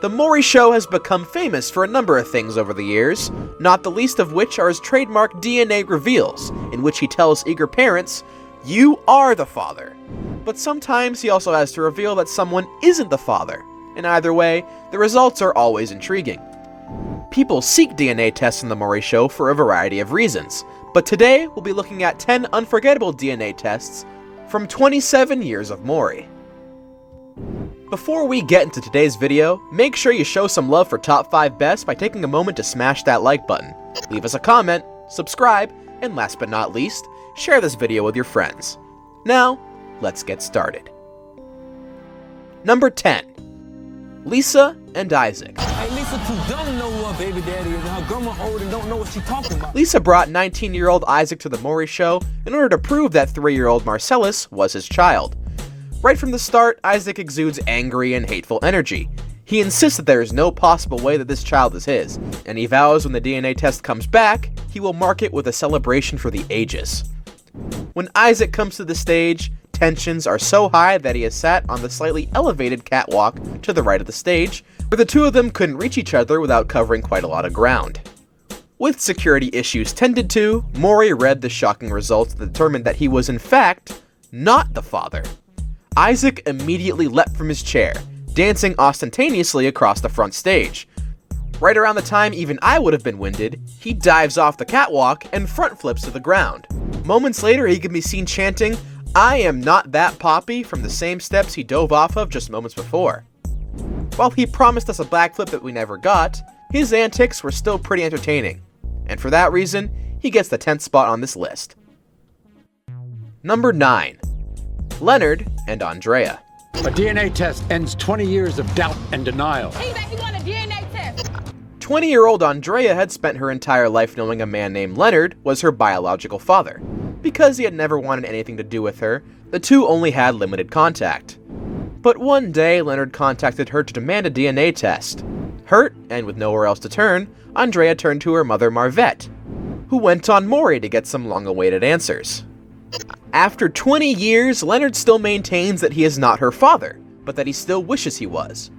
The Maury Show has become famous for a number of things over the years, not the least of which are his trademark DNA reveals, in which he tells eager parents, "You are the father." But sometimes he also has to reveal that someone isn't the father, and either way, the results are always intriguing. People seek DNA tests in the Maury Show for a variety of reasons, but today we'll be looking at 10 unforgettable DNA tests from 27 years of Maury. Before we get into today's video, make sure you show some love for Top 5 Best by taking a moment to smash that like button, leave us a comment, subscribe, and last but not least, share this video with your friends. Now, let's get started. Number 10. Lisa and Isaac. Hey, Lisa too dumb to know who her baby daddy is, and her grandma old and don't know what she talking about. Lisa brought 19-year-old Isaac to the Maury Show in order to prove that 3-year-old Marcellus was his child. Right from the start, Isaac exudes angry and hateful energy. He insists that there is no possible way that this child is his, and he vows when the DNA test comes back, he will mark it with a celebration for the ages. When Isaac comes to the stage, tensions are so high that he is sat on the slightly elevated catwalk to the right of the stage, where the two of them couldn't reach each other without covering quite a lot of ground. With security issues tended to, Maury read the shocking results that determined that he was in fact not the father. Isaac immediately leapt from his chair, dancing ostentatiously across the front stage. Right around the time even I would have been winded, he dives off the catwalk and front flips to the ground. Moments later, he can be seen chanting, "I am not that Poppy," from the same steps he dove off of just moments before. While he promised us a backflip that we never got, his antics were still pretty entertaining. And for that reason, he gets the 10th spot on this list. Number 9. LENARD and ANDREA. A DNA test ends 20 years of doubt and denial. He bet he want a DNA test. 20-year-old ANDREA had spent her entire life knowing a man named LENARD was her biological father. Because he had never wanted anything to do with her, the two only had limited contact. But one day, LENARD contacted her to demand a DNA test. Hurt, and with nowhere else to turn, ANDREA turned to her mother Marvette, who went on Maury to get some long-awaited answers. After 20 years, LENARD still maintains that he is not her father, but that he still wishes he was.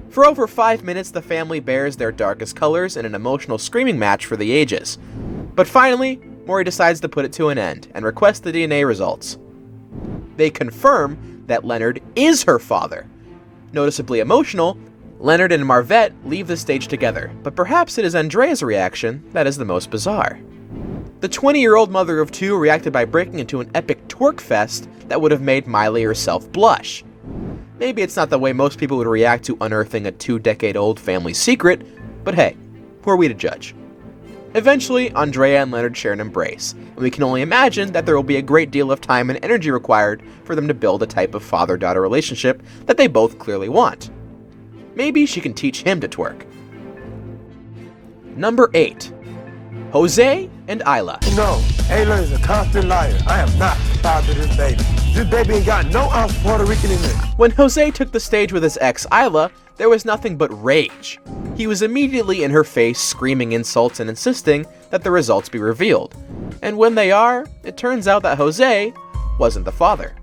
For over 5 minutes, the family bears their darkest colors in an emotional screaming match for the ages. But finally, Maury decides to put it to an end and requests the DNA results. They confirm that LENARD is her father. Noticeably emotional, LENARD and Marvette leave the stage together, but perhaps it is ANDREA's reaction that is the most bizarre. The 20-year-old mother of two reacted by breaking into an epic twerk fest that would have made Miley herself blush. Maybe it's not the way most people would react to unearthing a 2-decade-old family secret, but hey, who are we to judge? Eventually, ANDREA and LENARD share an embrace, and we can only imagine that there will be a great deal of time and energy required for them to build a type of father-daughter relationship that they both clearly want. Maybe she can teach him to twerk. Number 8. Jose and AYLA. No, AYLA is a constant liar. I am not the father of this baby. This baby ain't got no ounce of Puerto Rican in it. When Jose took the stage with his ex AYLA, there was nothing but rage. He was immediately in her face, screaming insults and insisting that the results be revealed. And when they are, it turns out that Jose wasn't the father.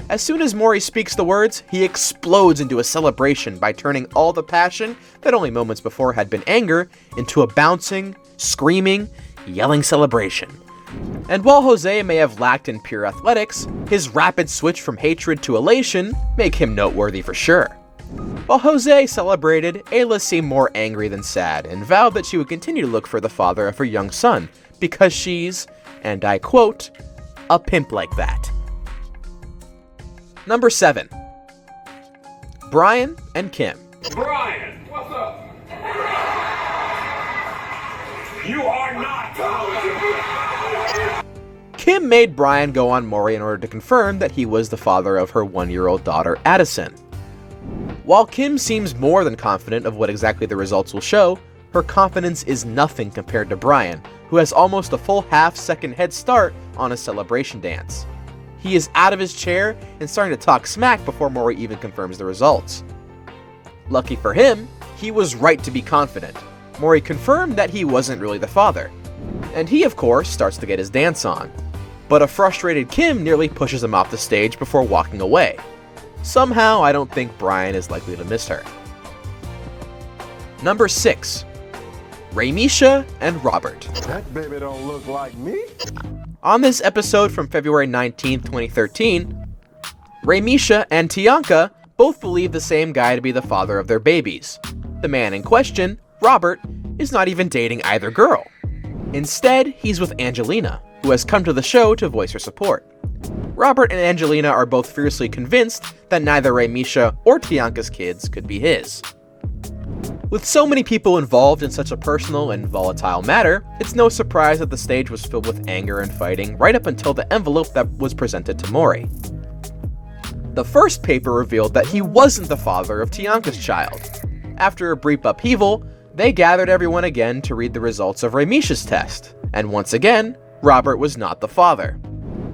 As soon as Maury speaks the words, he explodes into a celebration by turning all the passion that only moments before had been anger into a bouncing, screaming, yelling celebration. And while Jose may have lacked in pure athletics, his rapid switch from hatred to elation make him noteworthy for sure. While Jose celebrated, AYLA seemed more angry than sad and vowed that she would continue to look for the father of her young son because she's, and I quote, a pimp like that. Number 7. BRYAN and Kim. BRYAN, what's up? You are not. Kim made BRYAN go on Maury in order to confirm that he was the father of her 1-year-old daughter, Addison. While Kim seems more than confident of what exactly the results will show, her confidence is nothing compared to BRYAN, who has almost a full half-second head start on a celebration dance. He is out of his chair and starting to talk smack before Maury even confirms the results. Lucky for him, he was right to be confident. Maury confirmed that he wasn't really the father, and he of course starts to get his dance on. But a frustrated Kim nearly pushes him off the stage before walking away. Somehow, I don't think BRYAN is likely to miss her. Number 6. RACHAEL and Robert. That baby don't look like me. On this episode from February 19, 2013, RACHAEL and TIANCA both believe the same guy to be the father of their babies. The man in question, Robert, is not even dating either girl. Instead, he's with Angelina, who has come to the show to voice her support. Robert and Angelina are both fiercely convinced that neither RACHAEL or TIANCA'S kids could be his. With so many people involved in such a personal and volatile matter, it's no surprise that the stage was filled with anger and fighting right up until the envelope that was presented to Maury. The first paper revealed that he wasn't the father of TIANCA'S child. After a brief upheaval, they gathered everyone again to read the results of RACHAEL's test, and once again, Robert was not the father.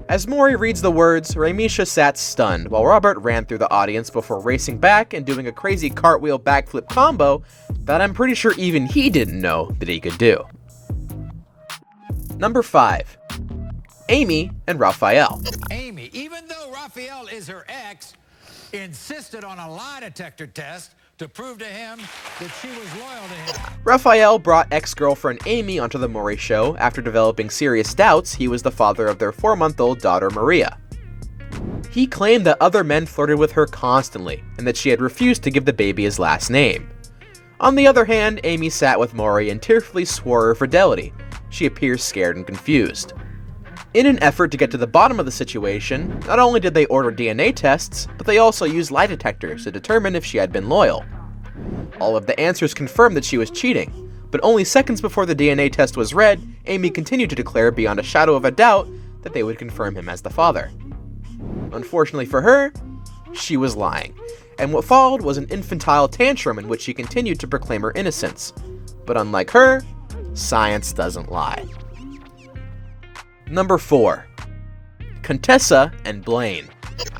As Maury reads the words, RACHAEL sat stunned while Robert ran through the audience before racing back and doing a crazy cartwheel backflip combo that I'm pretty sure even he didn't know that he could do. Number 5. Amy and RACHAEL. Amy, even though Raphael is her ex, insisted on a lie detector test to prove to him that she was loyal to him. RACHAEL brought ex-girlfriend Amy onto the Maury show after developing serious doubts he was the father of their 4-month-old daughter Maria. He claimed that other men flirted with her constantly and that she had refused to give the baby his last name. On the other hand, Amy sat with Maury and tearfully swore her fidelity. She appears scared and confused. In an effort to get to the bottom of the situation, not only did they order DNA tests, but they also used lie detectors to determine if she had been loyal. All of the answers confirmed that she was cheating, but only seconds before the DNA test was read, Amy continued to declare beyond a shadow of a doubt that they would confirm him as the father. Unfortunately for her, she was lying, and what followed was an infantile tantrum in which she continued to proclaim her innocence. But unlike her, science doesn't lie. Number 4. CONTESSA and BLAINE.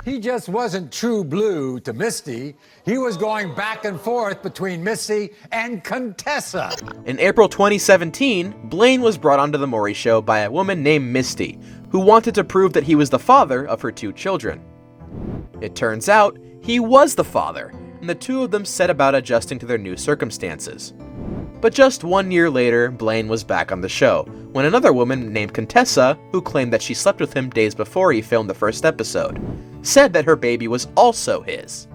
He just wasn't true blue to Misty. He was going back and forth between Misty and Contessa. In April 2017, BLAINE was brought onto the Maury show by a woman named Misty, who wanted to prove that he was the father of her 2 children. It turns out, he was the father, and the 2 of them set about adjusting to their new circumstances. But just 1 year later, BLAINE was back on the show, when another woman named Contessa, who claimed that she slept with him days before he filmed the first episode, said that her baby was also his.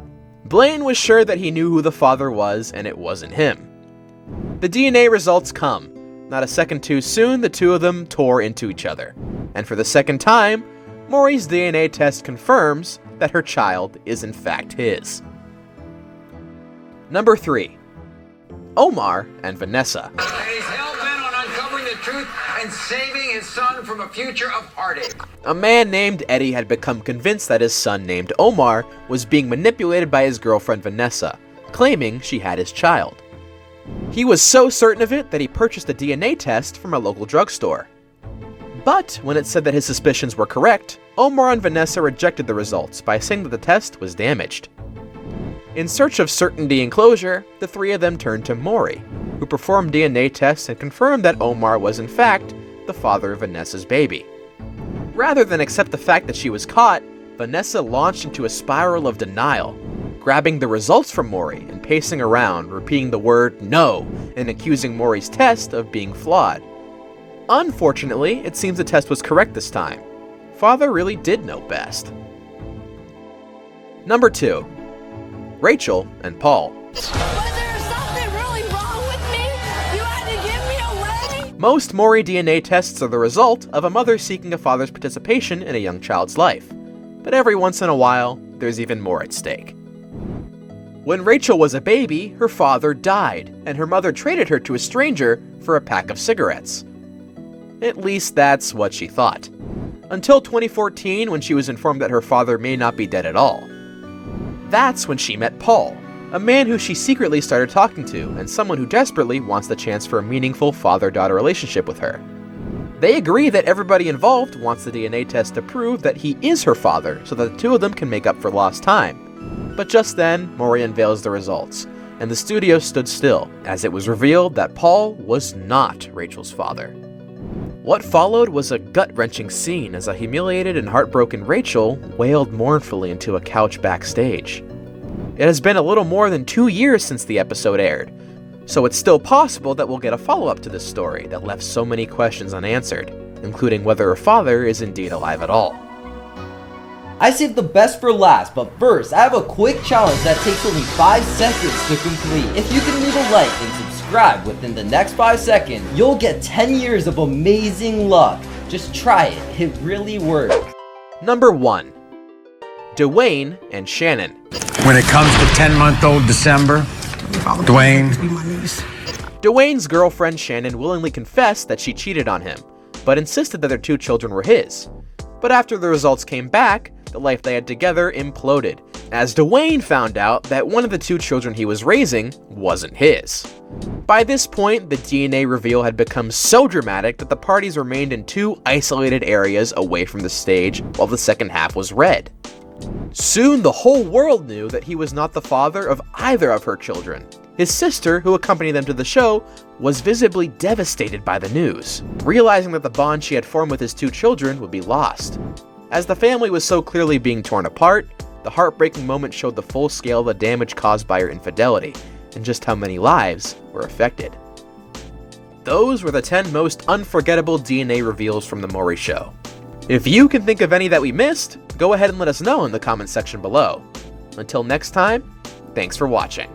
BLAINE was sure that he knew who the father was, and it wasn't him. The DNA results come. Not a second too soon, the 2 of them tore into each other. And for the second time, Maury's DNA test confirms that her child is in fact his. Number 3. OMAR and VANESSA. And he's hell-bent on uncovering the truth and saving his son from a future of heartache. A man named Eddie had become convinced that his son named Omar was being manipulated by his girlfriend Vanessa, claiming she had his child. He was so certain of it that he purchased a DNA test from a local drugstore. But when it said that his suspicions were correct, Omar and Vanessa rejected the results by saying that the test was damaged. In search of certainty and closure, the 3 of them turned to Maury, who performed DNA tests and confirmed that Omar was in fact the father of Vanessa's baby. Rather than accept the fact that she was caught, Vanessa launched into a spiral of denial, grabbing the results from Maury and pacing around, repeating the word no and accusing Maury's test of being flawed. Unfortunately, it seems the test was correct this time. Father really did know best. Number 2. Rachel and Paul. Was there something really wrong with me? You had to give me away? Most Maury DNA tests are the result of a mother seeking a father's participation in a young child's life. But every once in a while, there's even more at stake. When Rachel was a baby, her father died, and her mother traded her to a stranger for a pack of cigarettes. At least that's what she thought. Until 2014, when she was informed that her father may not be dead at all. That's when she met Paul, a man who she secretly started talking to, and someone who desperately wants the chance for a meaningful father-daughter relationship with her. They agree that everybody involved wants the DNA test to prove that he is her father, so that the 2 of them can make up for lost time. But just then, Maury unveils the results, and the studio stood still, as it was revealed that Paul was not Rachel's father. What followed was a gut-wrenching scene as a humiliated and heartbroken Rachel wailed mournfully into a couch backstage. It has been a little more than 2 years since the episode aired, So it's still possible that we'll get a follow-up to this story that left so many questions unanswered, including whether her father is indeed alive at all. I saved the best for last, but first, I have a quick challenge that takes only 5 seconds to complete. If you can leave a like and subscribe within the next 5 seconds, you'll get 10 years of amazing luck. Just try it, it really works. Number 1. DEWAYNE and SHANNON. When it comes to 10-month-old December, Dwayne. DEWAYNE's girlfriend Shannon willingly confessed that she cheated on him, but insisted that their 2 children were his. But after the results came back, the life they had together imploded, as DEWAYNE found out that one of the 2 children he was raising wasn't his. By this point, the DNA reveal had become so dramatic that the parties remained in 2 isolated areas away from the stage while the second half was read. Soon, the whole world knew that he was not the father of either of her children. His sister, who accompanied them to the show, was visibly devastated by the news, realizing that the bond she had formed with his 2 children would be lost. As the family was so clearly being torn apart, the heartbreaking moment showed the full scale of the damage caused by her infidelity, and just how many lives were affected. Those were the 10 most unforgettable DNA reveals from The Maury Show. If you can think of any that we missed, go ahead and let us know in the comment section below. Until next time, thanks for watching.